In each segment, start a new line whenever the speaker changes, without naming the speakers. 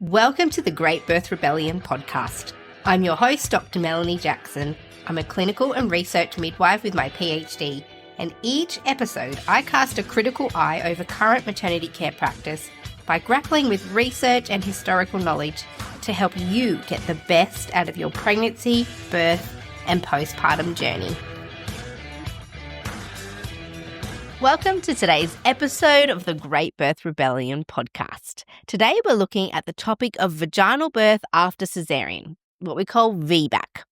Welcome to the Great Birth Rebellion podcast. I'm your host, Dr. Melanie Jackson. I'm a clinical and research midwife with my PhD, and each episode I cast a critical eye over current maternity care practice by grappling with research and historical knowledge to help you get the best out of your pregnancy, birth, and postpartum journey. Welcome to today's episode of the Great Birth Rebellion podcast. Today we're looking at the topic of vaginal birth after caesarean, what we call VBAC,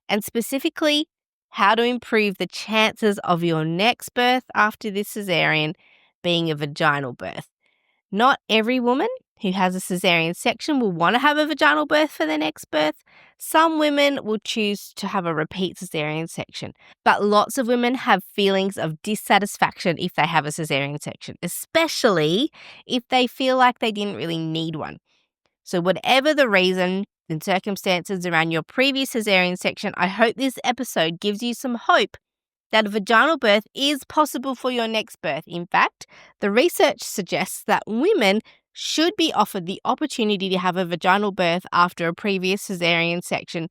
and specifically how to improve the chances of your next birth after this caesarean being a vaginal birth. Not every woman who has a caesarean section will want to have a vaginal birth for their next birth. Some women will choose to have a repeat caesarean section, but lots of women have feelings of dissatisfaction if they have a caesarean section, especially if they feel like they didn't really need one. So whatever the reason and circumstances around your previous caesarean section, I hope this episode gives you some hope that a vaginal birth is possible for your next birth. In fact, the research suggests that women should be offered the opportunity to have a vaginal birth after a previous caesarean section,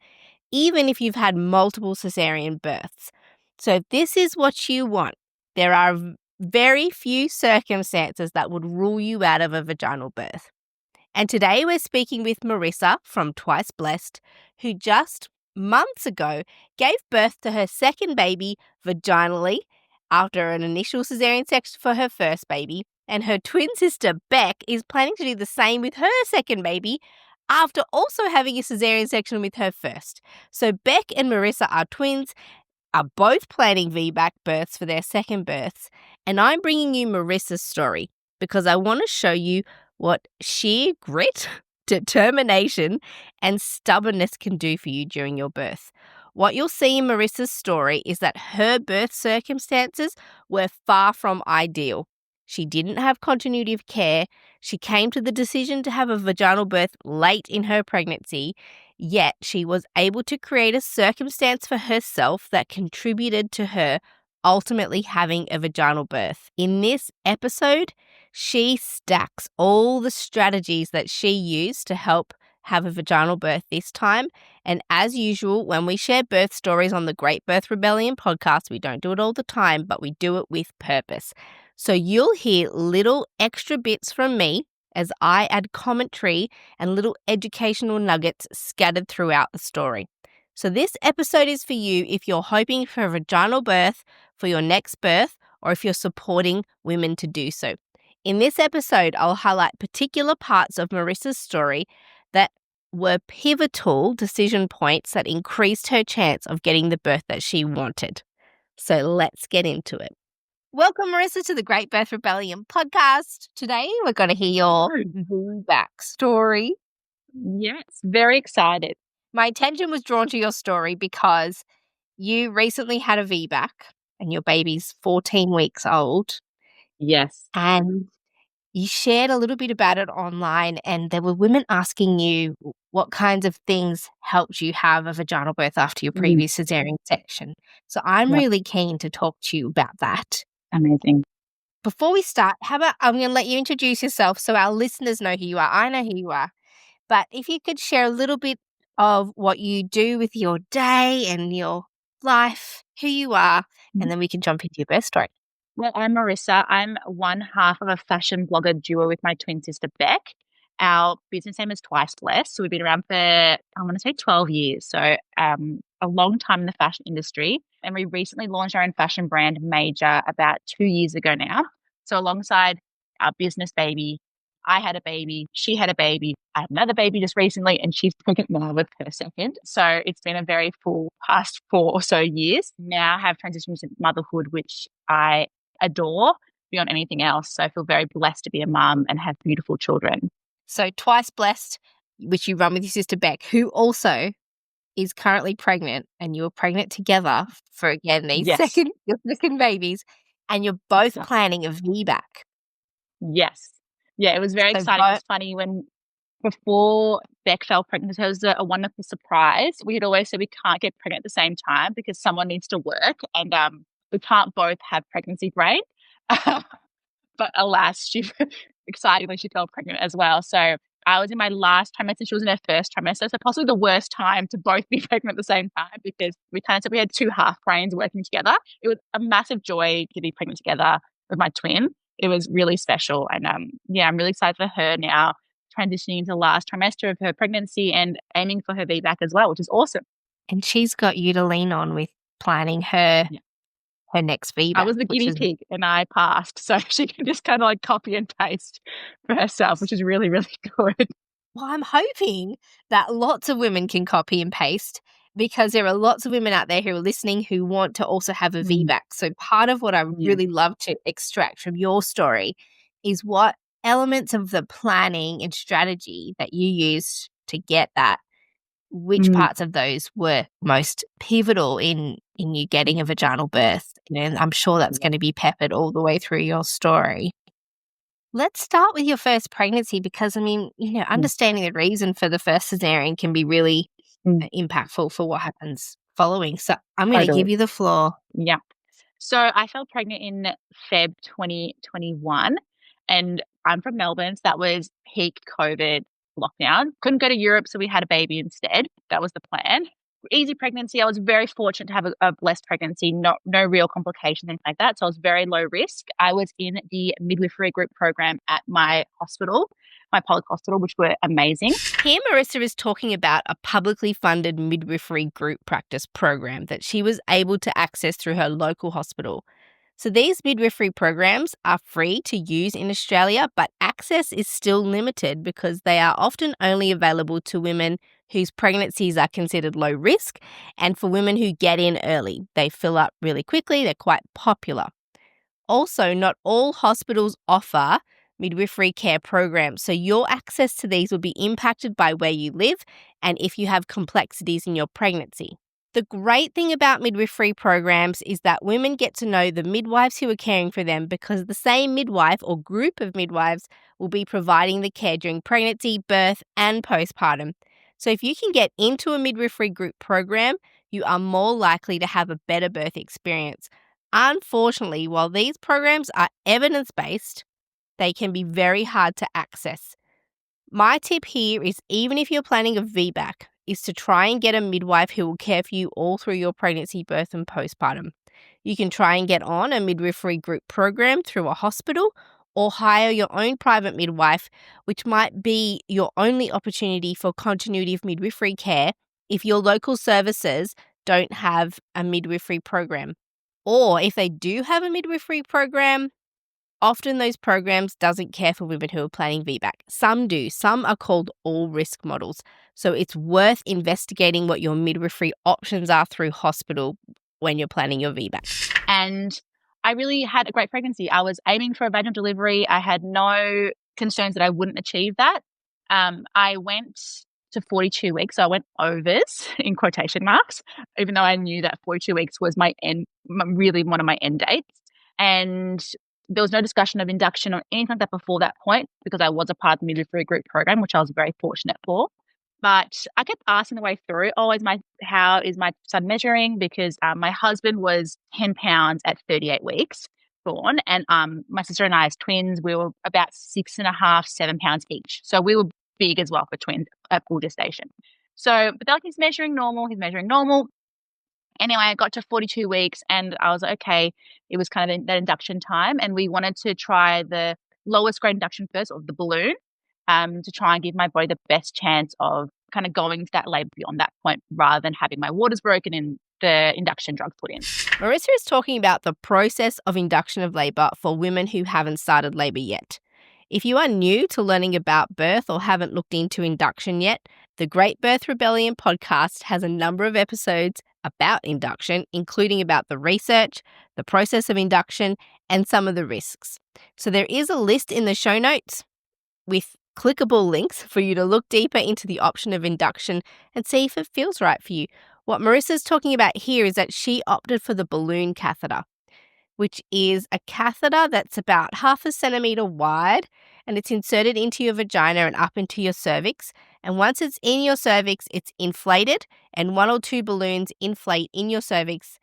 even if you've had multiple caesarean births. So if this is what you want, there are very few circumstances that would rule you out of a vaginal birth. And today we're speaking with Marissa from Twice Blessed, who just months ago gave birth to her second baby vaginally after an initial caesarean section for her first baby. And her twin sister, Beck, is planning to do the same with her second baby after also having a caesarean section with her first. So Beck and Marissa are twins, are both planning VBAC births for their second births. And I'm bringing you Marissa's story because I want to show you what sheer grit, determination, and stubbornness can do for you during your birth. What you'll see in Marissa's story is that her birth circumstances were far from ideal. She didn't have continuity of care. She came to the decision to have a vaginal birth late in her pregnancy, yet she was able to create a circumstance for herself that contributed to her ultimately having a vaginal birth. In this episode, she stacks all the strategies that she used to help have a vaginal birth this time. And as usual, when we share birth stories on the Great Birth Rebellion podcast, we don't do it all the time, but we do it with purpose. So you'll hear little extra bits from me as I add commentary and little educational nuggets scattered throughout the story. So this episode is for you if you're hoping for a vaginal birth for your next birth or if you're supporting women to do so. In this episode, I'll highlight particular parts of Marissa's story that were pivotal decision points that increased her chance of getting the birth that she wanted. So let's get into it. Welcome, Marissa, to the Great Birth Rebellion podcast. Today, we're going to hear your VBAC story.
Yes, very excited.
My attention was drawn to your story because you recently had a VBAC and your baby's 14 weeks old.
Yes.
And you shared a little bit about it online, and there were women asking you what kinds of things helped you have a vaginal birth after your previous caesarean section. So I'm really keen to talk to you about that.
Amazing.
Before we start, how about I'm going to let you introduce yourself so our listeners know who you are. I know who you are. But if you could share a little bit of what you do with your day and your life, who you are, and then we can jump into your birth story.
Well, I'm Marissa. I'm one half of a fashion blogger duo with my twin sister, Beck. Our business name is Twice Blessed. So we've been around for, I want to say 12 years. So a long time in the fashion industry. And we recently launched our own fashion brand, Major, about 2 years ago now. So alongside our business baby, I had a baby, she had a baby, I had another baby just recently, and she's pregnant now with her second. So it's been a very full past 4 or so years. Now I have transitioned to motherhood, which I adore beyond anything else. So I feel very blessed to be a mum and have beautiful children.
So Twice Blessed, which you run with your sister Beck, who also is currently pregnant, and you were pregnant together for, again, these your second babies, and you're both planning a VBAC.
Yes. Yeah, it was very exciting. It's funny when before Beck fell pregnant, it was a wonderful surprise. We had always said we can't get pregnant at the same time because someone needs to work, and we can't both have pregnancy brain. But alas, she excitingly she fell pregnant as well. So I was in my last trimester. She was in her first trimester. So possibly the worst time to both be pregnant at the same time, because we kind of said we had two half brains working together. It was a massive joy to be pregnant together with my twin. It was really special. And I'm really excited for her now, transitioning into the last trimester of her pregnancy and aiming for her VBAC as well, which is awesome.
And she's got you to lean on with planning her next VBAC.
I was the guinea pig and I passed. So she can just kind of like copy and paste for herself, which is really, really good.
Well, I'm hoping that lots of women can copy and paste, because there are lots of women out there who are listening who want to also have a VBAC. So part of what I really love to extract from your story is what elements of the planning and strategy that you used to get that, which parts of those were most pivotal in you getting a vaginal birth. And I'm sure that's going to be peppered all the way through your story. Let's start with your first pregnancy, because, understanding the reason for the first cesarean can be really impactful for what happens following. So I'm going to give you the floor.
Yeah. So I fell pregnant in Feb 2021, and I'm from Melbourne. So that was peak COVID lockdown. Couldn't go to Europe, so we had a baby instead. That was the plan. Easy pregnancy. I was very fortunate to have a blessed pregnancy, no real complications, things like that. So I was very low risk. I was in the midwifery group program at my hospital, my public hospital, which were amazing.
Here, Marissa is talking about a publicly funded midwifery group practice program that she was able to access through her local hospital. So these midwifery programs are free to use in Australia, but access is still limited because they are often only available to women whose pregnancies are considered low risk and for women who get in early. They fill up really quickly. They're quite popular. Also, not all hospitals offer midwifery care programs, so your access to these will be impacted by where you live and if you have complexities in your pregnancy. The great thing about midwifery programs is that women get to know the midwives who are caring for them, because the same midwife or group of midwives will be providing the care during pregnancy, birth, and postpartum. So if you can get into a midwifery group program, you are more likely to have a better birth experience. Unfortunately, while these programs are evidence-based, they can be very hard to access. My tip here is, even if you're planning a VBAC, is to try and get a midwife who will care for you all through your pregnancy, birth, and postpartum. You can try and get on a midwifery group program through a hospital, or hire your own private midwife, which might be your only opportunity for continuity of midwifery care if your local services don't have a midwifery program. Or if they do have a midwifery program, often those programs doesn't care for women who are planning VBAC. Some do. Some are called all-risk models. So it's worth investigating what your midwifery options are through hospital when you're planning your VBAC.
And I really had a great pregnancy. I was aiming for a vaginal delivery. I had no concerns that I wouldn't achieve that. I went to 42 weeks. So I went overs in quotation marks, even though I knew that 42 weeks was really one of my end dates. And there was no discussion of induction or anything like that before that point, because I was a part of the midwifery group program, which I was very fortunate for. But I kept asking the way through, how is my son measuring? Because my husband was 10 pounds at 38 weeks born. And my sister and I, as twins, we were about 6.5, 7 pounds each. So we were big as well for twins at full gestation. So, but they're like, he's measuring normal. Anyway, I got to 42 weeks and I was like, okay, it was kind of that induction time. And we wanted to try the lowest grade induction first, or the balloon, to try and give my body the best chance of kind of going into that labour beyond that point, rather than having my waters broken and the induction drugs put in.
Marissa is talking about the process of induction of labour for women who haven't started labour yet. If you are new to learning about birth or haven't looked into induction yet, the Great Birth Rebellion podcast has a number of episodes about induction, including about the research, the process of induction, and some of the risks. So there is a list in the show notes with clickable links for you to look deeper into the option of induction and see if it feels right for you. What Marissa's talking about here is that she opted for the balloon catheter, which is a catheter that's about 0.5 centimetre wide, and it's inserted into your vagina and up into your cervix. And once it's in your cervix, it's inflated, and 1 or 2 balloons inflate in your cervix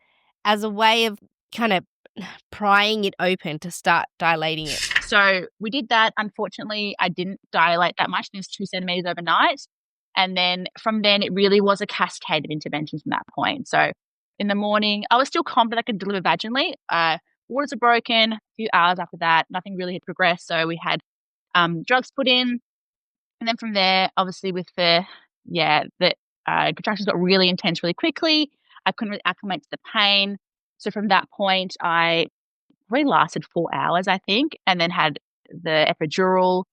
as a way of kind of prying it open to start dilating it?
So we did that. Unfortunately, I didn't dilate that much. It was 2 centimeters overnight. And then from then, it really was a cascade of interventions from that point. So in the morning, I was still confident I could deliver vaginally. Waters are broken. A few hours after that, nothing really had progressed. So we had drugs put in. And then from there, obviously with the contractions got really intense really quickly. I couldn't really acclimate to the pain. So from that point, I really lasted 4 hours, I think, and then had the epidural.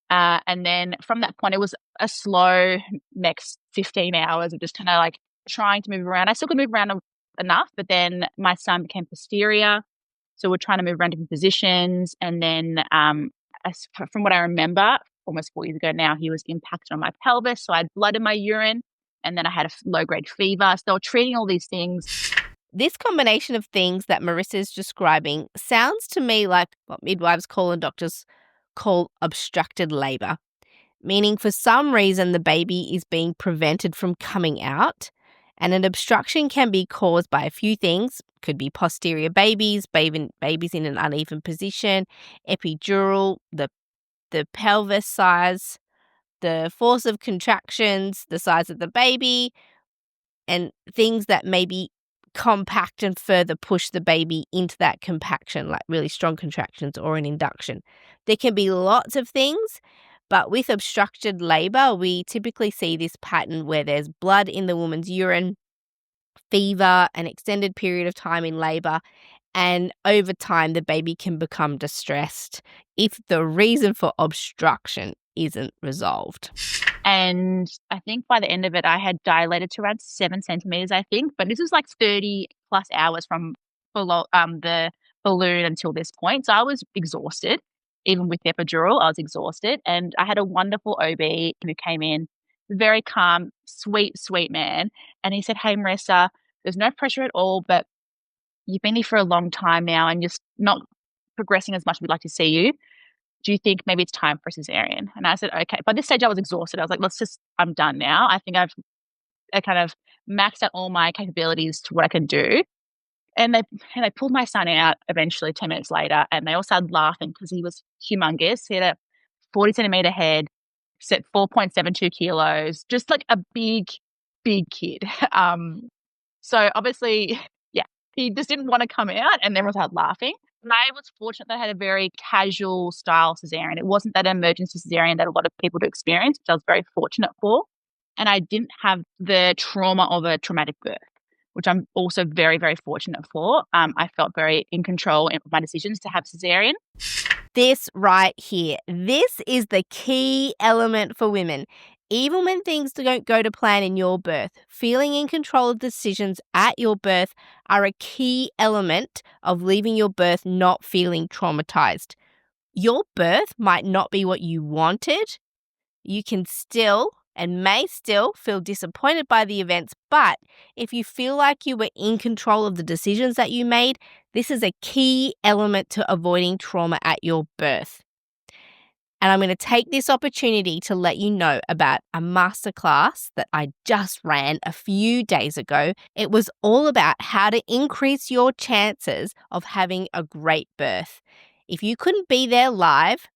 And then from that point, it was a slow next 15 hours of just kind of like trying to move around. I still could move around enough, but then my son became posterior. So we're trying to move around different positions. And then from what I remember, almost 4 years ago now, he was impacted on my pelvis. So I had blood in my urine, and then I had a low-grade fever. So they were treating all these things.
This combination of things that Marissa is describing sounds to me like what midwives call and doctors call obstructed labour, meaning for some reason the baby is being prevented from coming out. And an obstruction can be caused by a few things. Could be posterior babies in an uneven position, epidural, the pelvis size, the force of contractions, the size of the baby, and things that maybe compact and further push the baby into that compaction, like really strong contractions or an induction. There can be lots of things, but with obstructed labour, we typically see this pattern where there's blood in the woman's urine, fever, an extended period of time in labour, and over time the baby can become distressed if the reason for obstruction isn't resolved.
And I think by the end of it, I had dilated to around 7 centimeters, I think. But this was like 30 plus hours from the balloon until this point. So I was exhausted. Even with the epidural, I was exhausted. And I had a wonderful OB who came in, very calm, sweet, sweet man. And he said, "Hey, Marissa, there's no pressure at all, but you've been here for a long time now and just not progressing as much as we'd like to see you. Do you think maybe it's time for a cesarean?" And I said, "Okay." By this stage, I was exhausted. I was like, I'm done now. I think I kind of maxed out all my capabilities to what I can do. And they pulled my son out eventually 10 minutes later, and they all started laughing because he was humongous. He had a 40-centimeter head, set 4.72 kilos, just like a big, big kid. So obviously, yeah, he just didn't want to come out, and everyone started laughing. And I was fortunate that I had a very casual style cesarean. It wasn't that emergency cesarean that a lot of people do experience, which I was very fortunate for. And I didn't have the trauma of a traumatic birth, which I'm also very, very fortunate for. I felt very in control of my decisions to have cesarean.
This right here, this is the key element for women. Even when things don't go to plan in your birth, feeling in control of decisions at your birth are a key element of leaving your birth not feeling traumatized. Your birth might not be what you wanted. You can still and may still feel disappointed by the events, but if you feel like you were in control of the decisions that you made, this is a key element to avoiding trauma at your birth. And I'm going to take this opportunity to let you know about a masterclass that I just ran a few days ago. It was all about how to increase your chances of having a great birth. If you couldn't be there live,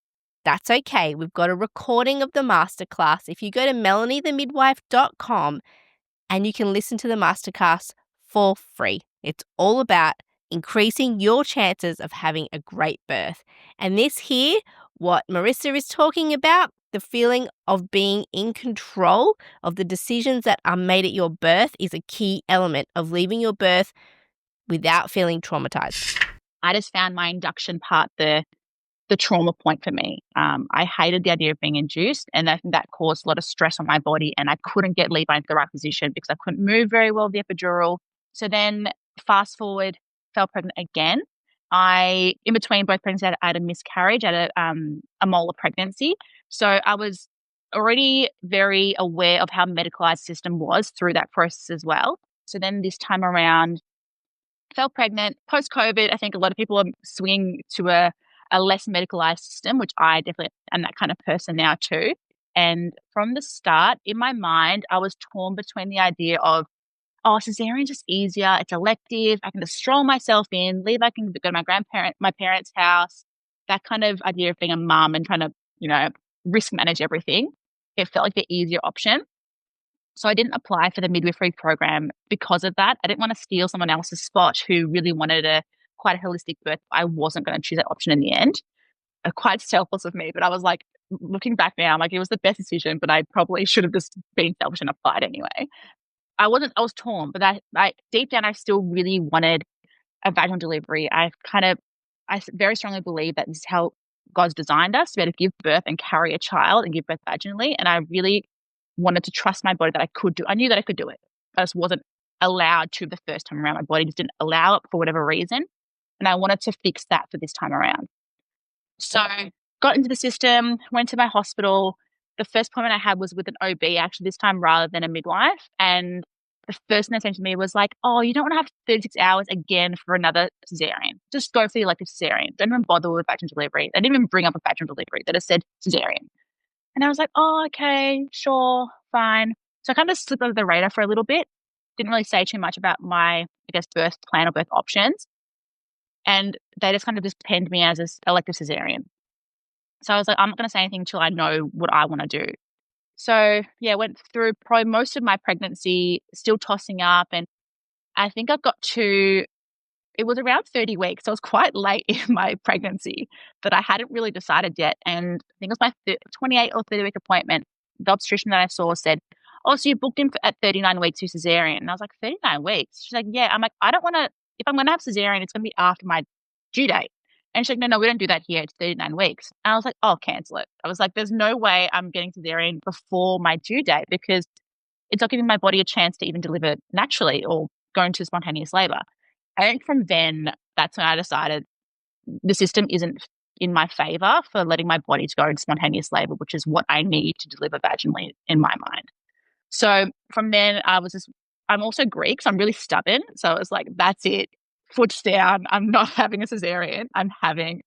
that's okay. We've got a recording of the masterclass. If you go to melaniethemidwife.com and you can listen to the masterclass for free. It's all about increasing your chances of having a great birth. And this here, what Marissa is talking about, the feeling of being in control of the decisions that are made at your birth, is a key element of leaving your birth without feeling traumatized.
I just found my induction part the trauma point for me. I hated the idea of being induced, and I think that caused a lot of stress on my body, and I couldn't get Levi into the right position because I couldn't move very well with the epidural. So then fast forward, fell pregnant again. In between both pregnancies, I had a miscarriage, I had a molar pregnancy. So I was already very aware of how medicalized the system was through that process as well. So then this time around, fell pregnant. Post-COVID, I think a lot of people are swinging to a less medicalized system, which I definitely am that kind of person now too. And from the start, in my mind, I was torn between the idea of oh, cesarean's just easier. It's elective. I can just stroll myself in, leave. I can go to my parents' house. That kind of idea of being a mum and trying to, risk manage everything. It felt like the easier option. So I didn't apply for the midwifery program because of that. I didn't want to steal someone else's spot who really wanted quite a holistic birth. I wasn't going to choose that option in the end. Quite selfless of me, but I was like, looking back now, I'm like, it was the best decision, but I probably should have just been selfish and applied anyway. I was torn, but I deep down, I still really wanted a vaginal delivery. I very strongly believe that this is how God's designed us to be able to give birth and carry a child and give birth vaginally. And I really wanted to trust my body that I knew that I could do it. I just wasn't allowed to the first time around. My body just didn't allow it for whatever reason. And I wanted to fix that for this time around. So got into the system, went to my hospital. The first appointment I had was with an OB actually this time rather than a midwife. And the first thing they said to me was like, oh, you don't want to have 36 hours again for another cesarean. Just go for the elective cesarean. Don't even bother with vaginal delivery. They didn't even bring up a vaginal delivery. They just said cesarean. And I was like, oh, okay, sure, fine. So I kind of slipped under the radar for a little bit. Didn't really say too much about my, birth plan or birth options. And they just kind of just penned me as an elective cesarean. So I was like, I'm not going to say anything until I know what I want to do. So yeah, went through probably most of my pregnancy, still tossing up. And I think it was around 30 weeks. So it was quite late in my pregnancy, but I hadn't really decided yet. And I think it was my 28 or 30 week appointment. The obstetrician that I saw said, oh, so you booked in at 39 weeks to cesarean. And I was like, 39 weeks? She's like, yeah. I'm like, I don't want to, if I'm going to have cesarean, it's going to be after my due date. And she's like, no, we don't do that here. It's 39 weeks. And I was like, oh, cancel it. I was like, there's no way I'm getting cesarean before my due date because it's not giving my body a chance to even deliver naturally or go into spontaneous labor. I think from then, that's when I decided the system isn't in my favor for letting my body to go into spontaneous labor, which is what I need to deliver vaginally in my mind. So from then, I'm also Greek, so I'm really stubborn. So I was like, that's it. Foot down. I'm not having a cesarean. I'm having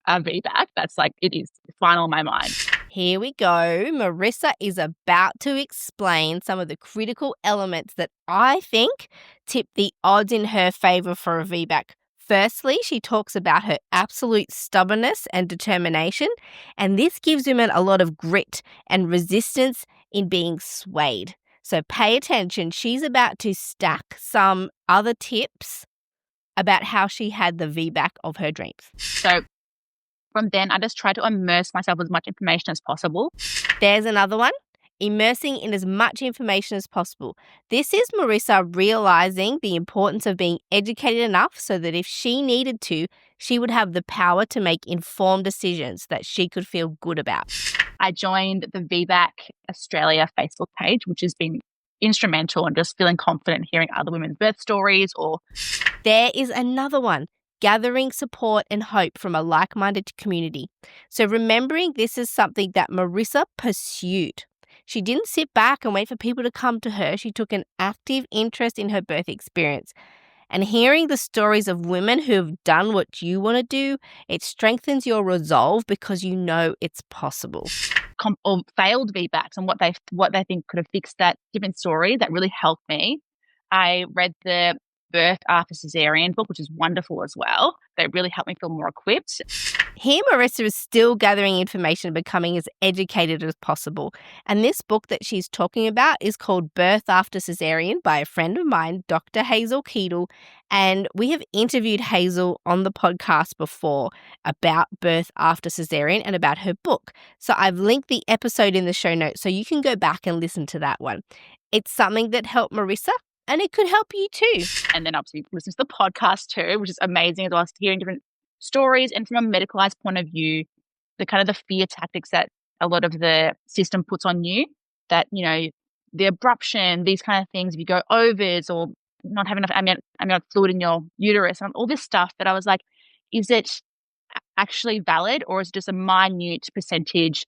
a VBAC. That's like, it is final in my mind.
Here we go. Marissa is about to explain some of the critical elements that I think tip the odds in her favor for a VBAC. Firstly, she talks about her absolute stubbornness and determination, and this gives women a lot of grit and resistance in being swayed. So pay attention. She's about to stack some other tips about how she had the VBAC of her dreams.
So from then, I just tried to immerse myself with as much information as possible.
There's another one. Immersing in as much information as possible. This is Marissa realizing the importance of being educated enough so that if she needed to, she would have the power to make informed decisions that she could feel good about.
I joined the VBAC Australia Facebook page, which has been instrumental in just feeling confident hearing other women's birth stories. Or
there is another one. Gathering support and hope from a like-minded community. So remembering this is something that Marissa pursued. She didn't sit back and wait for people to come to her. She took an active interest in her birth experience. And hearing the stories of women who have done what you want to do, it strengthens your resolve because you know it's possible.
Or failed VBACs and what they think could have fixed that given story that really helped me. I read the Birth After Caesarean book, which is wonderful as well. They really helped me feel more equipped.
Here, Marissa is still gathering information and becoming as educated as possible. And this book that she's talking about is called Birth After Caesarean by a friend of mine, Dr. Hazel Keedle. And we have interviewed Hazel on the podcast before about birth after caesarean and about her book. So I've linked the episode in the show notes so you can go back and listen to that one. It's something that helped Marissa. And it could help you too.
And then obviously listen to the podcast too, which is amazing as well as hearing different stories. And from a medicalized point of view, the kind of the fear tactics that a lot of the system puts on you, that, the abruption, these kind of things, if you go overs or not having enough amniotic fluid in your uterus and all this stuff that I was like, is it actually valid or is it just a minute percentage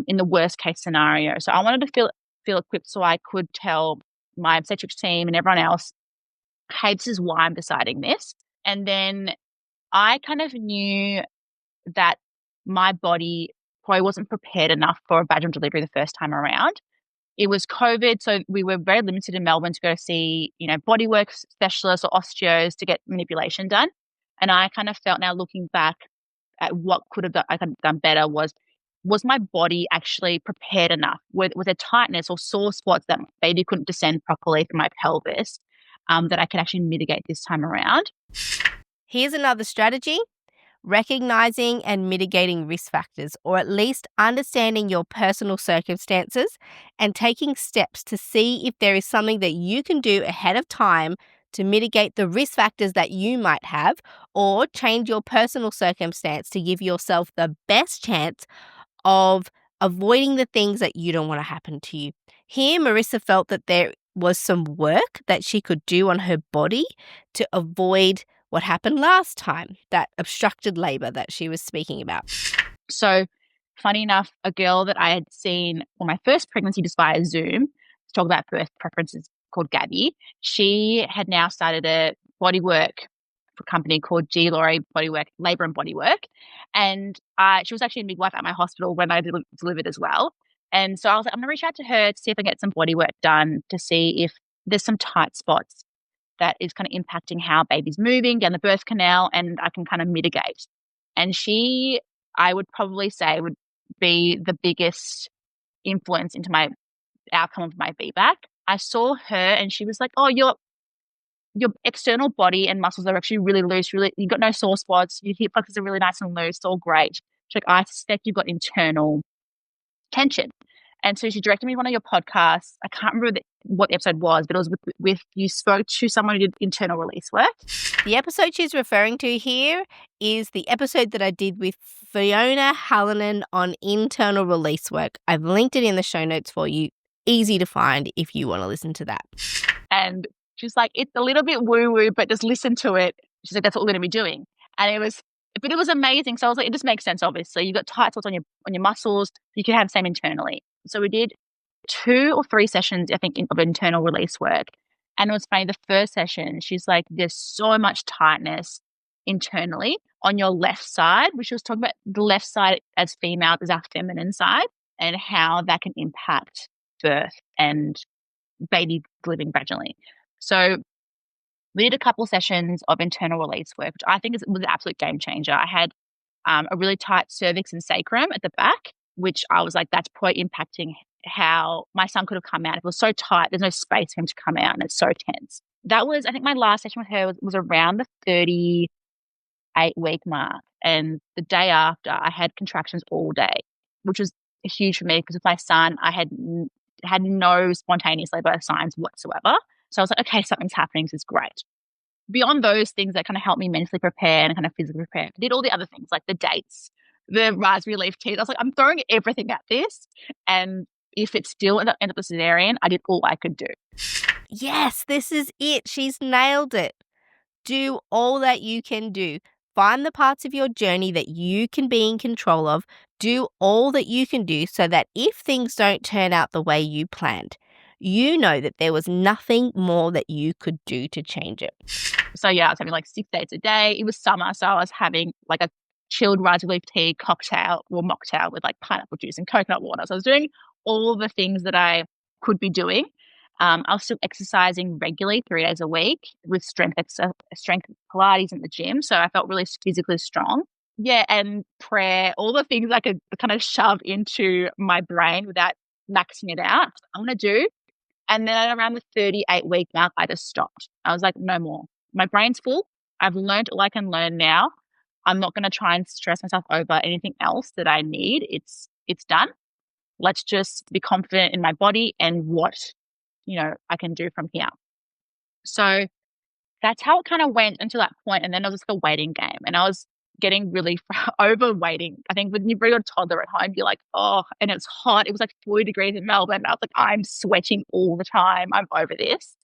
in the worst case scenario? So I wanted to feel equipped so I could tell my obstetrics team and everyone else, hey, this is why I'm deciding this. And then I kind of knew that my body probably wasn't prepared enough for a vaginal delivery the first time around. it was COVID, so we were very limited in Melbourne to go see, bodywork specialists or osteos to get manipulation done. And I kind of felt now looking back at what I could have done better was my body actually prepared enough? Was there tightness or sore spots that baby couldn't descend properly from my pelvis that I could actually mitigate this time around?
Here's another strategy. Recognizing and mitigating risk factors, or at least understanding your personal circumstances and taking steps to see if there is something that you can do ahead of time to mitigate the risk factors that you might have, or change your personal circumstance to give yourself the best chance of avoiding the things that you don't want to happen to you. Here, Marissa felt that there was some work that she could do on her body to avoid what happened last time, that obstructed labor that she was speaking about.
So, funny enough, a girl that I had seen on my first pregnancy just via Zoom to talk about birth preferences called Gabby, she had now started a bodywork company called G. Laurie Bodywork, Labor and Bodywork. And she was actually a midwife at my hospital when I delivered as well. And so I was like, I'm going to reach out to her to see if I can get some bodywork done to see if there's some tight spots that is kind of impacting how baby's moving down the birth canal, and I can kind of mitigate. And she, I would probably say, would be the biggest influence into my outcome of my VBAC. I saw her and she was like, oh, your external body and muscles are actually really loose. You've got no sore spots. Your hip flexors are really nice and loose. It's all great. She's like, I suspect you've got internal tension. And so she directed me to one of your podcasts. I can't remember what the episode was, but it was with you spoke to someone who did internal release work.
The episode she's referring to here is the episode that I did with Fiona Hallinan on internal release work. I've linked it in the show notes for you. Easy to find if you want to listen to that.
And she's like, it's a little bit woo-woo, but just listen to it. She's like, that's what we're going to be doing. And it was amazing. So I was like, it just makes sense, obviously. You've got tight spots on your muscles. You can have the same internally. So we did 2 or 3 sessions, I think, of internal release work. And it was funny, the first session, she's like, there's so much tightness internally on your left side, which she was talking about the left side as female is our feminine side and how that can impact birth and baby living vaginally. So we did a couple of sessions of internal release work, which I think was an absolute game changer. I had a really tight cervix and sacrum at the back, which I was like, that's probably impacting how my son could have come out. If it was so tight, there's no space for him to come out and it's so tense. That was, I think my last session with her was around the 38-week mark. And the day after, I had contractions all day, which was huge for me because with my son, I had no spontaneous labor signs whatsoever. So I was like, okay, something's happening. This is great. Beyond those things that kind of helped me mentally prepare and kind of physically prepare, I did all the other things like the dates, the raspberry leaf teas. I was like, I'm throwing everything at this. And if it's still end up a cesarean, I did all I could do.
Yes, this is it. She's nailed it. Do all that you can do. Find the parts of your journey that you can be in control of. Do all that you can do so that if things don't turn out the way you planned, you know that there was nothing more that you could do to change it.
So yeah, I was having like 6 dates a day. It was summer, so I was having like a chilled raspberry leaf tea cocktail or mocktail with like pineapple juice and coconut water. So I was doing all the things that I could be doing. I was still exercising regularly 3 days a week with strength Pilates in the gym. So I felt really physically strong. Yeah, and prayer, all the things I could kind of shove into my brain without maxing it out. I'm going to do. And then around the 38-week mark, I just stopped. I was like, no more. My brain's full. I've learned all I can learn now. I'm not going to try and stress myself over anything else that I need. It's done. Let's just be confident in my body and what, I can do from here. So that's how it kind of went until that point. And then it was like a waiting game. And I was getting really over waiting. I think when you bring a toddler at home, you're like, oh, and it's hot. It was like 40 degrees in Melbourne. I was like, I'm sweating all the time. I'm over this.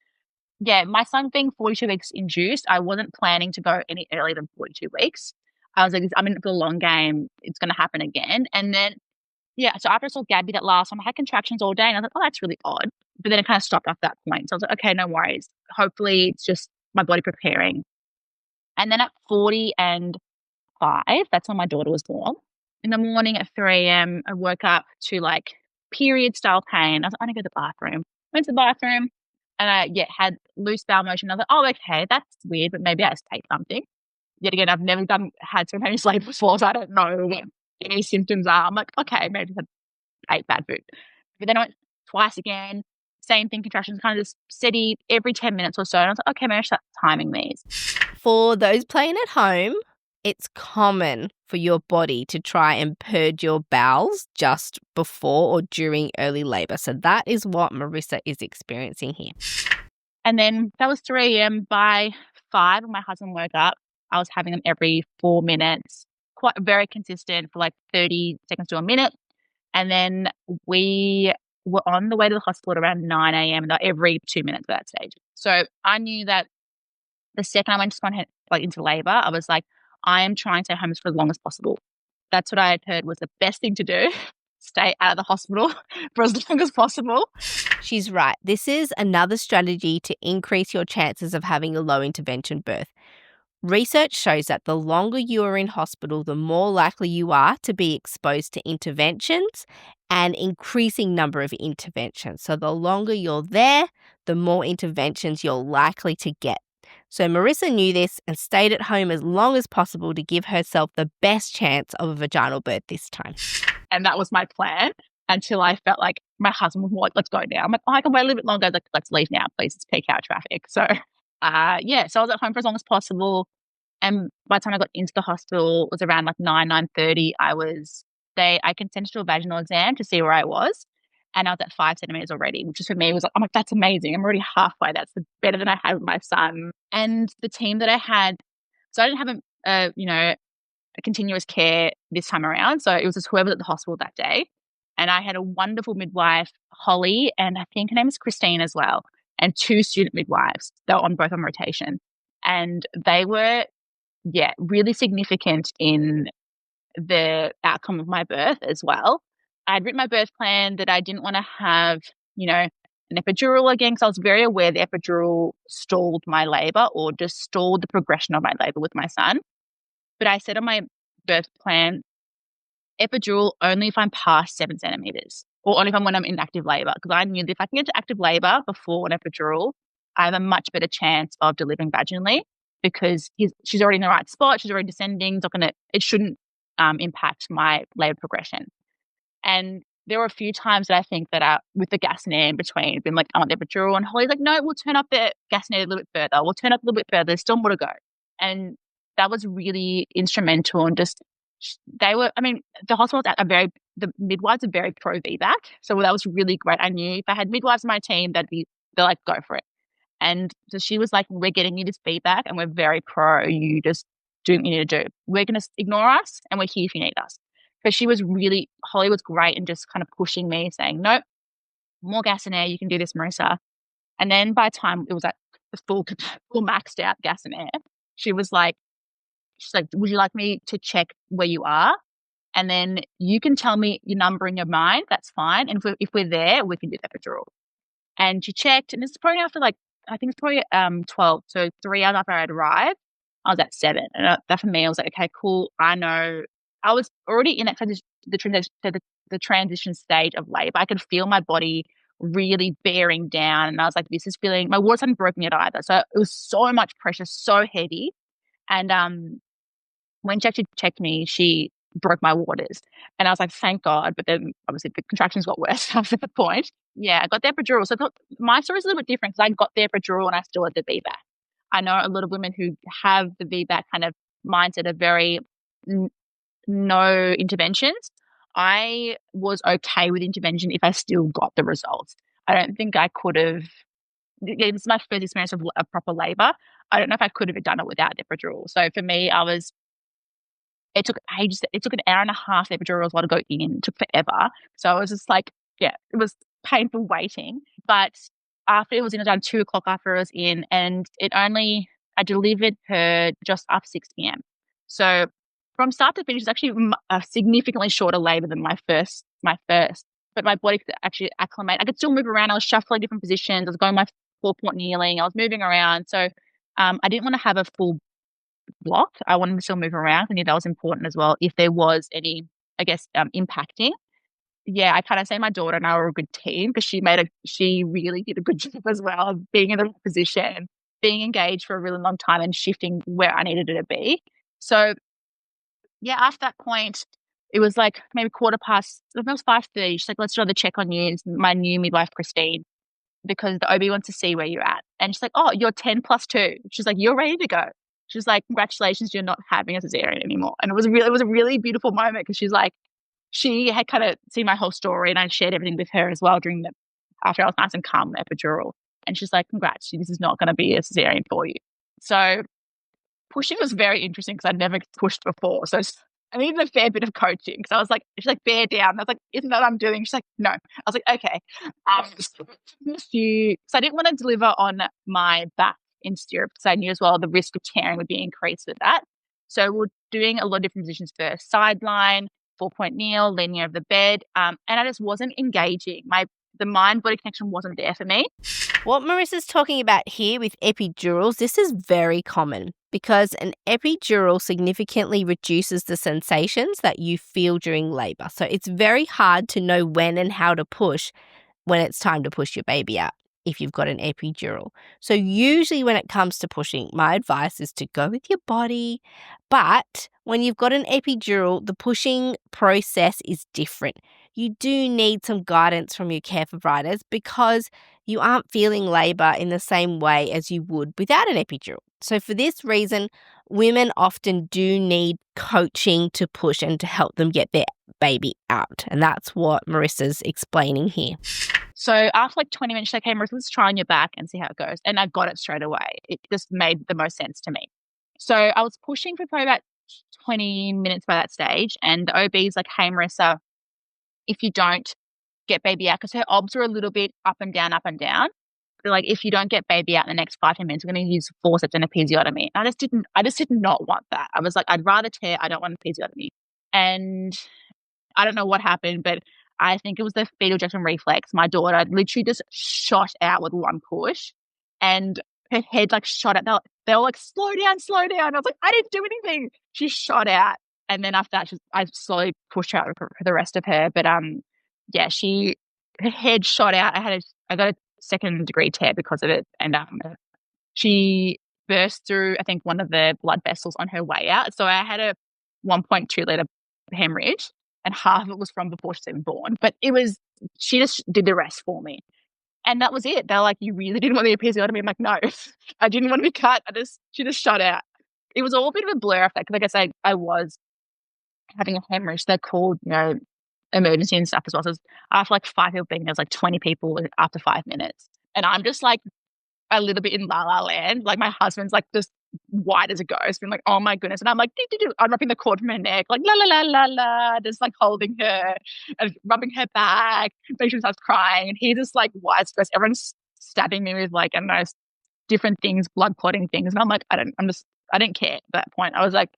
Yeah, my son being 42 weeks induced, I wasn't planning to go any earlier than 42 weeks. I was like, I'm in for the long game. It's going to happen again. And then, yeah, so after I saw Gabby that last time, I had contractions all day. And I was like, oh, that's really odd. But then it kind of stopped after that point. So I was like, okay, no worries. Hopefully it's just my body preparing. And then at 40 and 5, that's when my daughter was born. In the morning at 3 a.m., I woke up to like period style pain. I was like, I need to go to the bathroom. Went to the bathroom and I had loose bowel motion. I was like, oh, okay, that's weird, but maybe I just ate something. Yet again, I've never had spontaneous labor before, so I don't know what any symptoms are. I'm like, okay, maybe I ate bad food. But then I went twice again, same thing, contractions kind of just steady every 10 minutes or so. And I was like, okay, maybe I should start timing these.
For those playing at home, it's common for your body to try and purge your bowels just before or during early labor. So that is what Marissa is experiencing here.
And then that was 3 a.m. By 5 when my husband woke up, I was having them every 4 minutes, quite very consistent for like 30 seconds to a minute. And then we were on the way to the hospital at around 9 a.m. every 2 minutes at that stage. So I knew that the second I went into labor, I was like, I am trying to stay home for as long as possible. That's what I had heard was the best thing to do. Stay out of the hospital for as long as possible.
She's right. This is another strategy to increase your chances of having a low intervention birth. Research shows that the longer you are in hospital, the more likely you are to be exposed to interventions and increasing number of interventions. So the longer you're there, the more interventions you're likely to get. So Marissa knew this and stayed at home as long as possible to give herself the best chance of a vaginal birth this time.
And that was my plan until I felt like my husband was like, let's go now. I'm like, oh, I can wait a little bit longer. Like, let's leave now, please. It's peak hour traffic. So, so I was at home for as long as possible. And by the time I got into the hospital, it was around like 9:30. I consented to a vaginal exam to see where I was. And I was at 5 centimeters already, which is for me was like, I'm like, that's amazing. I'm already halfway. That's better than I had with my son. And the team that I had, so I didn't have a continuous care this time around. So it was just whoever was at the hospital that day. And I had a wonderful midwife, Holly, and I think her name is Christine as well, and 2 student midwives. They were both on rotation. And they were, really significant in the outcome of my birth as well. I had written my birth plan that I didn't want to have, an epidural again, because I was very aware the epidural stalled my labor or just stalled the progression of my labor with my son. But I said on my birth plan, epidural only if I'm past 7 centimeters or only when I'm in active labor, because I knew that if I can get to active labor before an epidural, I have a much better chance of delivering vaginally because she's already in the right spot. She's already descending. It shouldn't impact my labor progression. And there were a few times that I think that with the gas and air in between, been like, I want the epidural, and Holly's like, no, we'll turn up the gas and air a little bit further. We'll turn up a little bit further. There's still more to go. And that was really instrumental and the hospitals the midwives are very pro VBAC. So that was really great. I knew if I had midwives in my team, they're like, go for it. And so she was like, we're getting you this feedback and we're very pro you just doing what you need to do. We're going to ignore us and we're here if you need us. But Holly was great and just kind of pushing me saying, nope, more gas and air. You can do this, Marissa. And then by the time it was like the full maxed out gas and air, she's like, would you like me to check where you are? And then you can tell me your number in your mind. That's fine. And if we're there, we can do the epidural. And she checked, and it's probably after I think it's probably 12. So 3 hours after I had arrived, I was at 7. And that for me, I was like, okay, cool. I know I was already in that the transition stage of labor. I could feel my body really bearing down. And I was like, this is feeling, my waters hadn't broken yet either. So it was so much pressure, so heavy. And when she actually checked me, she broke my waters. And I was like, thank God. But then obviously the contractions got worse after that point. Yeah, I got the epidural. So I thought my story is a little bit different because I got the epidural and I still had the VBAC. I know a lot of women who have the VBAC kind of mindset of very no interventions. I was okay with intervention if I still got the results. I don't think I could have. This is my first experience of a proper labor. I don't know if I could have done it without the epidural. So for me, it took ages. It took an hour and a half the epidural as well to go in. It took forever. So I was just like, it was painful waiting. But after it was done 2 o'clock after I was in, and I delivered her just after 6 p.m. So from start to finish, it's actually a significantly shorter labor than my first. But my body could actually acclimate. I could still move around. I was shuffling different positions. I was going my 4-point kneeling. I was moving around. So I didn't want to have a full block. I wanted to still move around. I knew that was important as well if there was any, impacting. I kind of say my daughter and I were a good team because she really did a good job as well of being in the right position, being engaged for a really long time and shifting where I needed her to be. So yeah, after that point, it was like maybe quarter past, it was 5:30. She's like, let's do another check on you. It's my new midwife, Christine, because the OB wants to see where you're at. And she's like, oh, you're 10 plus 2. She's like, you're ready to go. She's like, congratulations, you're not having a cesarean anymore. And it was a really beautiful moment because she's like, she had kind of seen my whole story and I shared everything with her as well after I was nice and calm, epidural. And she's like, congrats, this is not going to be a cesarean for you. So pushing was very interesting because I'd never pushed before. So I needed a fair bit of coaching because I was like, she's like, bear down. I was like, isn't that what I'm doing? She's like, no. I was like, okay. So I didn't want to deliver on my back in stirrup because I knew as well the risk of tearing would be increased with that. So we're doing a lot of different positions first. Sideline, 4-point kneel, leaning over the bed. And I just wasn't engaging. The mind-body connection wasn't there for me.
What Marissa's talking about here with epidurals, this is very common because an epidural significantly reduces the sensations that you feel during labour. So it's very hard to know when and how to push when it's time to push your baby out if you've got an epidural. So usually when it comes to pushing, my advice is to go with your body. But when you've got an epidural, the pushing process is different. You do need some guidance from your care providers because you aren't feeling labour in the same way as you would without an epidural. So for this reason, women often do need coaching to push and to help them get their baby out. And that's what Marissa's explaining here.
So after like 20 minutes, she's like, hey, Marissa, let's try on your back and see how it goes. And I got it straight away. It just made the most sense to me. So I was pushing for probably about 20 minutes by that stage. And the OB's like, hey, Marissa, if you don't get baby out, because her obs were a little bit up and down. They're like, if you don't get baby out in the next 5-10 minutes, we're going to use forceps and episiotomy. And I just did not want that. I was like, I'd rather tear. I don't want episiotomy. And I don't know what happened, but I think it was the fetal ejection reflex. My daughter literally just shot out with one push and her head like shot out. They were like, slow down. I was like, I didn't do anything. She shot out. And then after that, I slowly pushed her out for the rest of her. But her head shot out. I got a 2nd degree tear because of it. And she burst through, I think, one of the blood vessels on her way out. So I had a 1.2 litre hemorrhage. And half of it was from before she was even born. But she just did the rest for me. And that was it. They're like, you really didn't want the episiotomy? I'm like, no, I didn't want to be cut. She just shot out. It was all a bit of a blur after that. Because like I said, I was having a hemorrhage. They called, emergency and stuff as well. So after like 5 people being, there's like 20 people after 5 minutes. And I'm just like a little bit in la la land. Like my husband's like just white as a ghost, being like, oh my goodness. And I'm like, unwrapping the cord from her neck, like la la la la la, just like holding her and rubbing her back, make sure she starts crying. And he just like white as ghost. Everyone's stabbing me with like, I don't know, different things, blood clotting things. And I'm like, I didn't care at that point. I was like,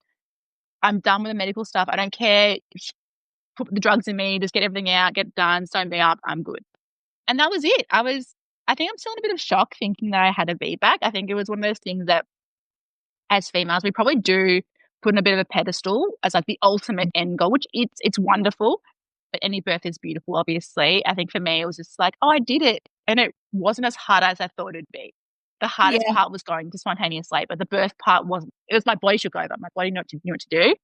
I'm done with the medical stuff. I don't care. Put the drugs in me, just get everything out, get done, sew me up, I'm good. And that was it. I think I'm still in a bit of shock thinking that I had a VBAC. I think it was one of those things that as females, we probably do put in a bit of a pedestal as like the ultimate end goal, which it's wonderful, but any birth is beautiful, obviously. I think for me, it was just like, oh, I did it. And it wasn't as hard as I thought it'd be. The hardest part was going to spontaneous labor. The birth part wasn't. It was my body shook over. My body knew what to do.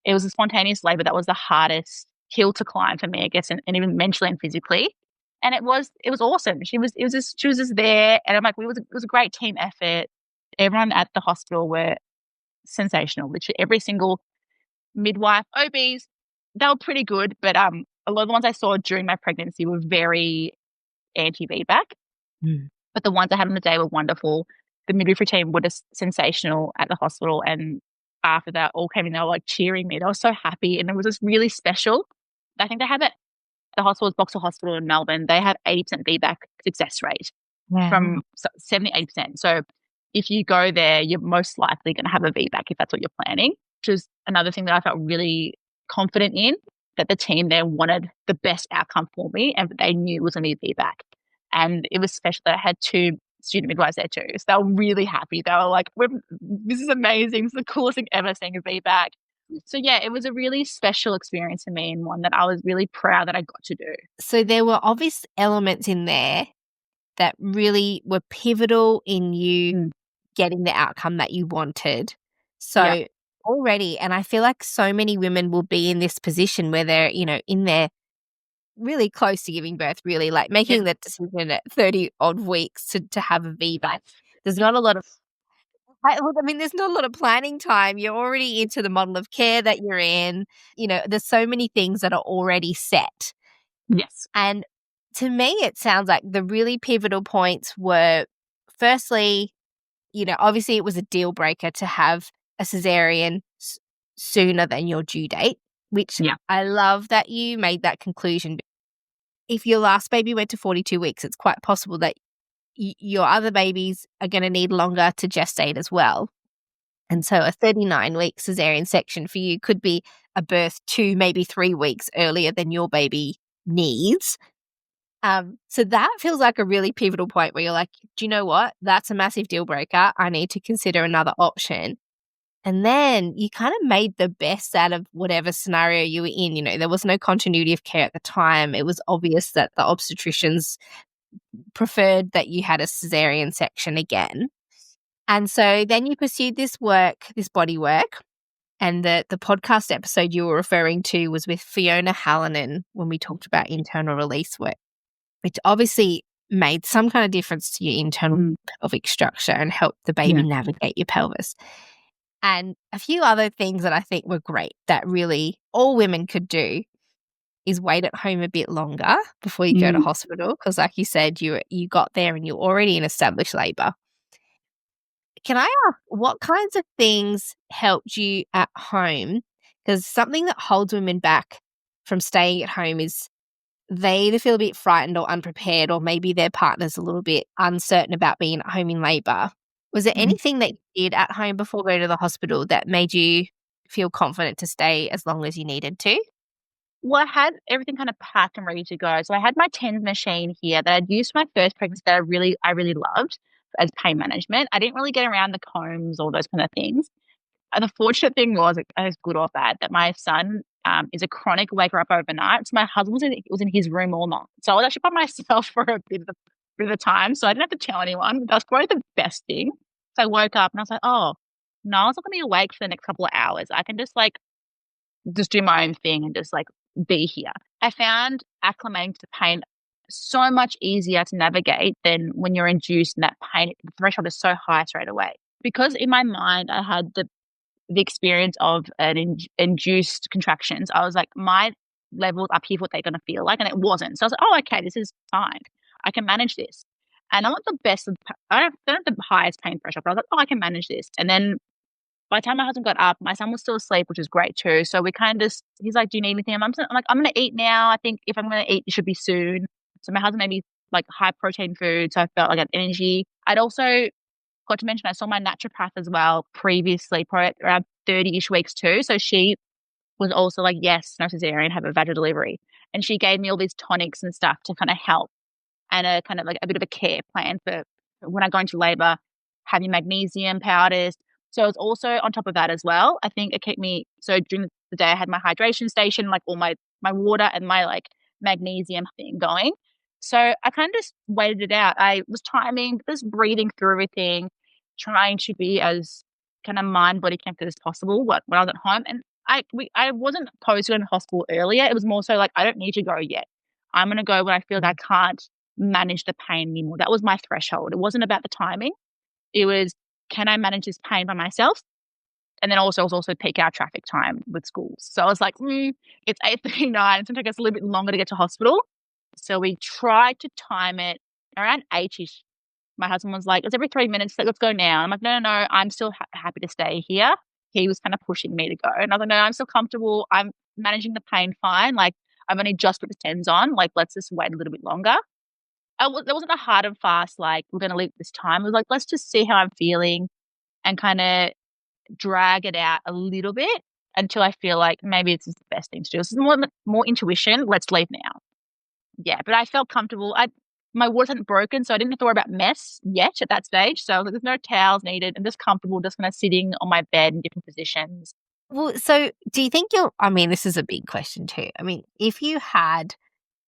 It was the spontaneous labor that was the hardest hill to climb for me, I guess, and even mentally and physically. And it was awesome. She was just there, and I'm like, it was a great team effort. Everyone at the hospital were sensational. Literally every single midwife, OBs, they were pretty good, but a lot of the ones I saw during my pregnancy were very anti-VBAC. But the ones I had on the day were wonderful. The midwifery team were just sensational at the hospital, and after that all came in, they were like cheering me. They were so happy, and it was just really special. I think they have it. The hospital is Boxall Hospital in Melbourne. They have 80% VBAC success rate from 70-80%. So if you go there, you're most likely going to have a VBAC if that's what you're planning, which is another thing that I felt really confident in, that the team there wanted the best outcome for me and they knew it was going to be VBAC. And it was special that I had 2 student midwives there too. So they were really happy. They were like, this is amazing. This is the coolest thing ever, seeing a VBAC. So yeah, it was a really special experience for me and one that I was really proud that I got to do.
So there were obvious elements in there that really were pivotal in you
Mm.
getting the outcome that you wanted.
Yeah.
So already, and I feel like so many women will be in this position where they're, in their really close to giving birth, really like
Yeah.
making that decision at 30 odd weeks to have a VBAC. There's not a lot of there's not a lot of planning time. You're already into the model of care that you're in. There's so many things that are already set.
Yes.
And to me, it sounds like the really pivotal points were, firstly, obviously it was a deal breaker to have a cesarean sooner than your due date, which
Yeah.
I love that you made that conclusion. If your last baby went to 42 weeks, it's quite possible that your other babies are going to need longer to gestate as well. And so a 39-week cesarean section for you could be a birth 2, maybe 3 weeks earlier than your baby needs. So that feels like a really pivotal point where you're like, do you know what? That's a massive deal breaker. I need to consider another option. And then you kind of made the best out of whatever scenario you were in. There was no continuity of care at the time. It was obvious that the obstetricians preferred that you had a cesarean section again. And so then you pursued this body work. And the podcast episode you were referring to was with Fiona Hallinan when we talked about internal release work, which obviously made some kind of difference to your internal pelvic structure and helped the baby navigate your pelvis. And a few other things that I think were great that really all women could do is wait at home a bit longer before you go to hospital, because like you said, you got there and you're already in established labour. Can I ask what kinds of things helped you at home? Because something that holds women back from staying at home is they either feel a bit frightened or unprepared, or maybe their partner's a little bit uncertain about being at home in labour. Was there anything that you did at home before going to the hospital that made you feel confident to stay as long as you needed to?
Well, I had everything kind of packed and ready to go. So I had my TENS machine here that I'd used for my first pregnancy that I really loved as pain management. I didn't really get around the combs or those kind of things. And the fortunate thing was, as good or bad, that my son is a chronic waker up overnight. So my husband was in his room all night. So I was actually by myself for a bit of the time. So I didn't have to tell anyone. That was probably the best thing. So I woke up and I was like, oh, no, I was not going to be awake for the next couple of hours. I can just do my own thing and just be here. I found acclimating to the pain so much easier to navigate than when you're induced and that pain, the threshold is so high straight away. Because in my mind, I had the experience of an induced contractions. I was like, my levels up here, what they're going to feel like, and it wasn't. So I was like, oh, okay, this is fine. I can manage this. And I'm not the best. I don't have the highest pain threshold, but I was like, oh, I can manage this. And then by the time my husband got up, my son was still asleep, which is great too. So we kind of he's like, do you need anything? I'm like, I'm going to eat now. I think if I'm going to eat, it should be soon. So my husband made me high protein food. So I felt like I had energy. I'd also got to mention I saw my naturopath as well previously, probably around 30-ish weeks too. So she was also like, yes, no cesarean, have a vaginal delivery. And she gave me all these tonics and stuff to kind of help, and a kind of a bit of a care plan for when I go into labor, having magnesium powders. So it's also on top of that as well. I think it kept me, so during the day I had my hydration station, all my water and my magnesium thing going. So I kind of just waited it out. I was timing, just breathing through everything, trying to be as kind of mind body connected as possible when I was at home. And I wasn't opposed to going to hospital earlier. It was more so I don't need to go yet. I'm going to go when I feel like I can't manage the pain anymore. That was my threshold. It wasn't about the timing. It was, can I manage this pain by myself? And then also, it was also peak hour traffic time with schools. So I was like, it's 8:39. It's going to take us a little bit longer to get to hospital. So we tried to time it around 8-ish. My husband was like, it's every 3 minutes. Let's go now. I'm like, no. I'm still happy to stay here. He was kind of pushing me to go. And I was like, no, I'm still comfortable. I'm managing the pain fine. I've only just put the TENS on. Let's just wait a little bit longer. There wasn't a hard and fast, we're going to leave this time. It was let's just see how I'm feeling and kind of drag it out a little bit until I feel like maybe it's the best thing to do. This is more intuition. Let's leave now. Yeah, but I felt comfortable. My waters hadn't broken, so I didn't have to worry about mess yet at that stage. So there's no towels needed. I'm just comfortable, just kind of sitting on my bed in different positions.
Well, so do you think this is a big question too. I mean, if you had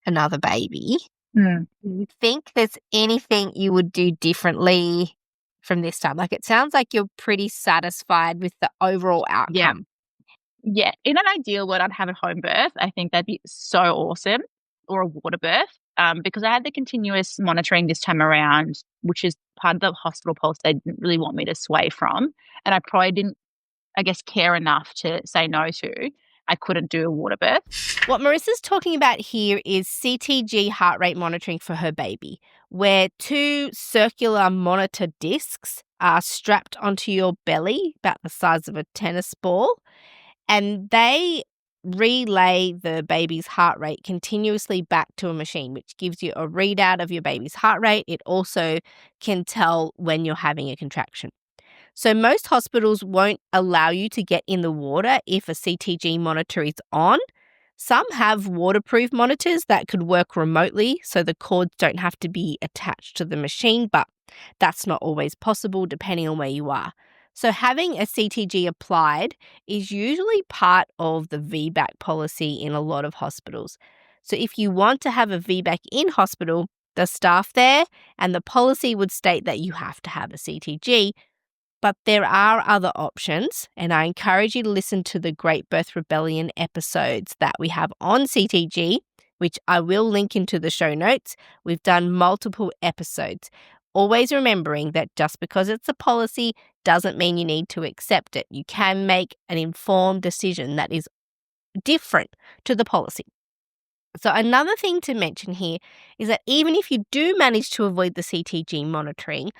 another baby,
Mm.
do you think there's anything you would do differently from this time? Like, it sounds like you're pretty satisfied with the overall
Yeah.
outcome.
Yeah. In an ideal world, I'd have a home birth. I think that'd be so awesome, or a water birth. Because I had the continuous monitoring this time around, which is part of the hospital policy they didn't really want me to sway from. And I probably didn't, I guess, care enough to say no to. I couldn't do a water birth.
What Marissa's talking about here is CTG heart rate monitoring for her baby, where two circular monitor discs are strapped onto your belly, about the size of a tennis ball, and they relay the baby's heart rate continuously back to a machine, which gives you a readout of your baby's heart rate. It also can tell when you're having a contraction. So most hospitals won't allow you to get in the water if a CTG monitor is on. Some have waterproof monitors that could work remotely, so the cords don't have to be attached to the machine, but that's not always possible depending on where you are. So having a CTG applied is usually part of the VBAC policy in a lot of hospitals. So if you want to have a VBAC in hospital, the staff there and the policy would state that you have to have a CTG. But there are other options, and I encourage you to listen to the Great Birth Rebellion episodes that we have on CTG, which I will link into the show notes. We've done multiple episodes. Always remembering that just because it's a policy doesn't mean you need to accept it. You can make an informed decision that is different to the policy. So another thing to mention here is that even if you do manage to avoid the CTG monitoring,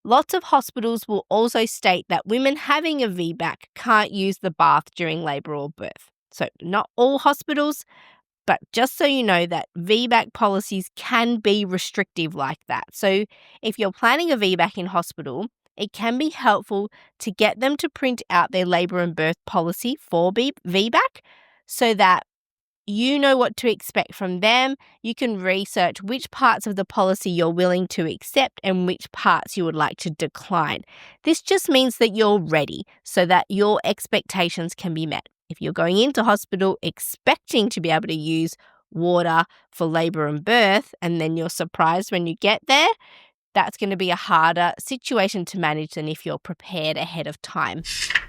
lots of hospitals will also state that women having a VBAC can't use the bath during labour or birth. So not all hospitals, but just so you know that VBAC policies can be restrictive like that. So if you're planning a VBAC in hospital, it can be helpful to get them to print out their labour and birth policy for VBAC so that you know what to expect from them. You can research which parts of the policy you're willing to accept and which parts you would like to decline. This just means that you're ready so that your expectations can be met. If you're going into hospital expecting to be able to use water for labour and birth, and then you're surprised when you get there, that's going to be a harder situation to manage than if you're prepared ahead of time.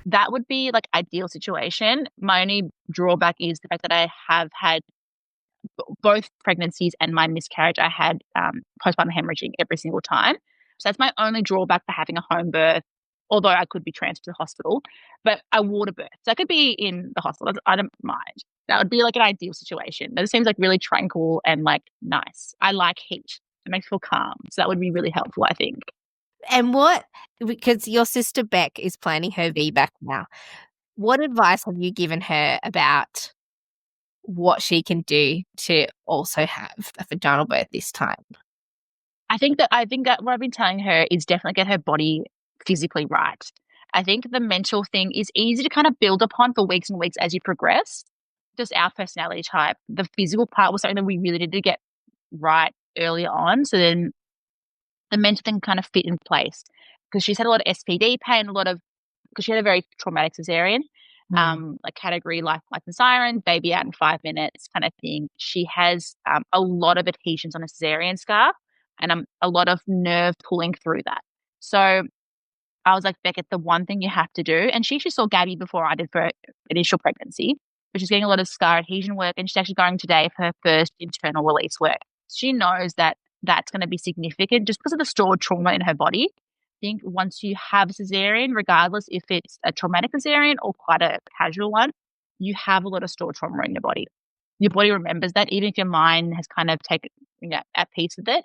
That would be like ideal situation. My only drawback is the fact that I have had both pregnancies and my miscarriage. I had postpartum hemorrhaging every single time. So that's my only drawback for having a home birth, although I could be transferred to the hospital. But a water birth, so I could be in the hospital. I don't mind. That would be like an ideal situation. That seems like really tranquil and like nice. I like heat. It makes me feel calm. So that would be really helpful, I think.
And because your sister Beck is planning her VBAC now, what advice have you given her about what she can do to also have a vaginal birth this time?
I think that what I've been telling her is definitely get her body physically right. I think the mental thing is easy to kind of build upon for weeks and weeks as you progress. Just our personality type. The physical part was something that we really needed to get right earlier on. So then the mental thing kind of fit in place because she's had a lot of SPD pain, because she had a very traumatic cesarean, like category life and siren, baby out in 5 minutes kind of thing. She has a lot of adhesions on a cesarean scar and a lot of nerve pulling through that. So I was like, Beckett, the one thing you have to do, and she actually saw Gabby before I did for her initial pregnancy, but she's getting a lot of scar adhesion work, and she's actually going today for her first internal release work. She knows that that's going to be significant just because of the stored trauma in her body. I think once you have a cesarean, regardless if it's a traumatic cesarean or quite a casual one, you have a lot of stored trauma in your body. Your body remembers that, even if your mind has kind of taken at peace with it.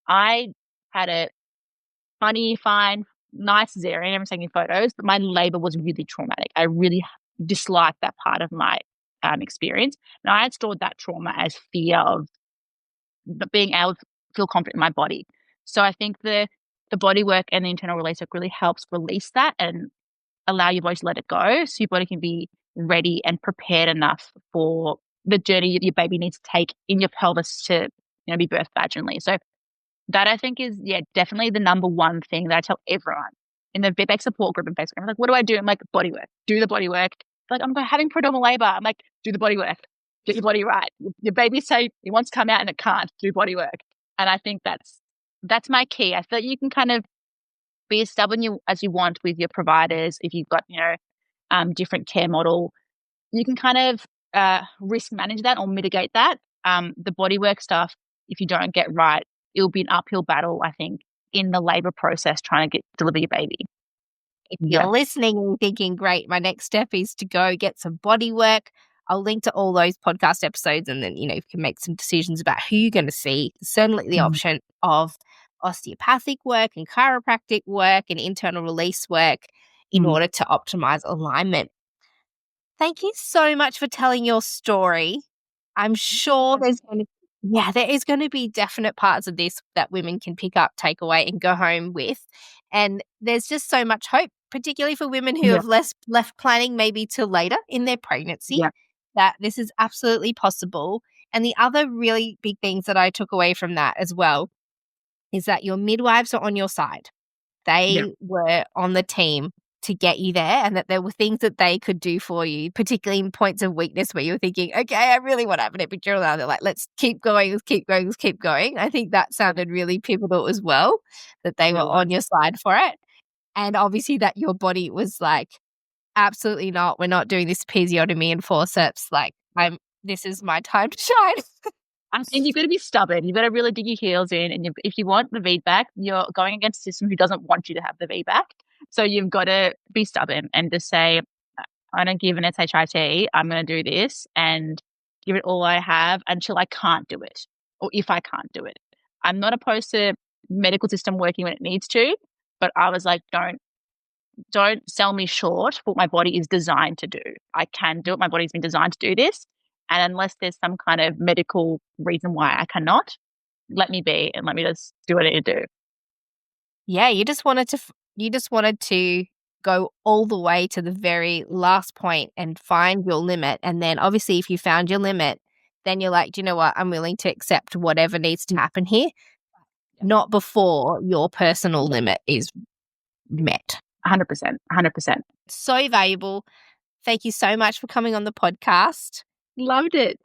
I had a funny, fine, nice cesarean. I'm taking photos, but my labor was really traumatic. I really disliked that part of my experience. And I had stored that trauma as fear of being able to feel confident in my body. So I think the body work and the internal release work really helps release that and allow your body to let it go so your body can be ready and prepared enough for the journey your baby needs to take in your pelvis to be birthed vaginally. So that I think is definitely the number one thing that I tell everyone in the VBAC support group in Facebook. I'm like, what do I do? I'm like, body work. Do the body work. like, I'm having predominant labor. I'm like, do the body work, get your body right. Your baby say it wants to come out and it can't. Do body work. And I think that's my key. I feel like you can kind of be as stubborn as you want with your providers. If you've got, different care model, you can kind of risk manage that or mitigate that. The bodywork stuff, if you don't get right, it'll be an uphill battle, I think, in the labor process trying to deliver your baby.
If you're listening and thinking, great, my next step is to go get some body work, I'll link to all those podcast episodes, and then, you can make some decisions about who you're going to see. Certainly the option of osteopathic work and chiropractic work and internal release work in order to optimize alignment. Thank you so much for telling your story. I'm sure there is going to be definite parts of this that women can pick up, take away, and go home with. And there's just so much hope, particularly for women who have left planning maybe till later in their pregnancy, that this is absolutely possible. And the other really big things that I took away from that as well is that your midwives are on your side. They were on the team to get you there, and that there were things that they could do for you, particularly in points of weakness where you're thinking, okay, I really want to have an epidural now. They're like, let's keep going, let's keep going, let's keep going. I think that sounded really pivotal as well, that they were on your side for it. And obviously that your body was like, absolutely not, we're not doing this episiotomy and forceps. Like, this is my time to shine.
I think you've got to be stubborn. You've got to really dig your heels in. And if you want the VBAC, you're going against a system who doesn't want you to have the VBAC. So you've got to be stubborn and just say, I don't give an SHIT. I'm going to do this and give it all I have until I can't do it, or if I can't do it. I'm not opposed to medical system working when it needs to, but I was like, don't sell me short what my body is designed to do. I can do it. My body's been designed to do this. And unless there's some kind of medical reason why I cannot, let me be and let me just do what I need to do.
Yeah, you just wanted to go all the way to the very last point and find your limit. And then obviously if you found your limit, then you're like, do you know what? I'm willing to accept whatever needs to happen here, not before your personal limit is met.
100%.
So valuable. Thank you so much for coming on the podcast.
Loved it.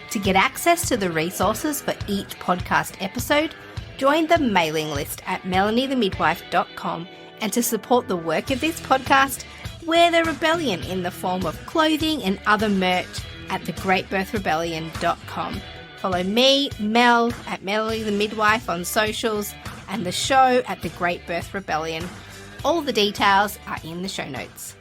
To get access to the resources for each podcast episode, join the mailing list at melaniethemidwife.com, and to support the work of this podcast, wear the rebellion in the form of clothing and other merch at thegreatbirthrebellion.com. Follow me, Mel, at Melanie the Midwife on socials, and the show at The Great Birth Rebellion. All the details are in the show notes.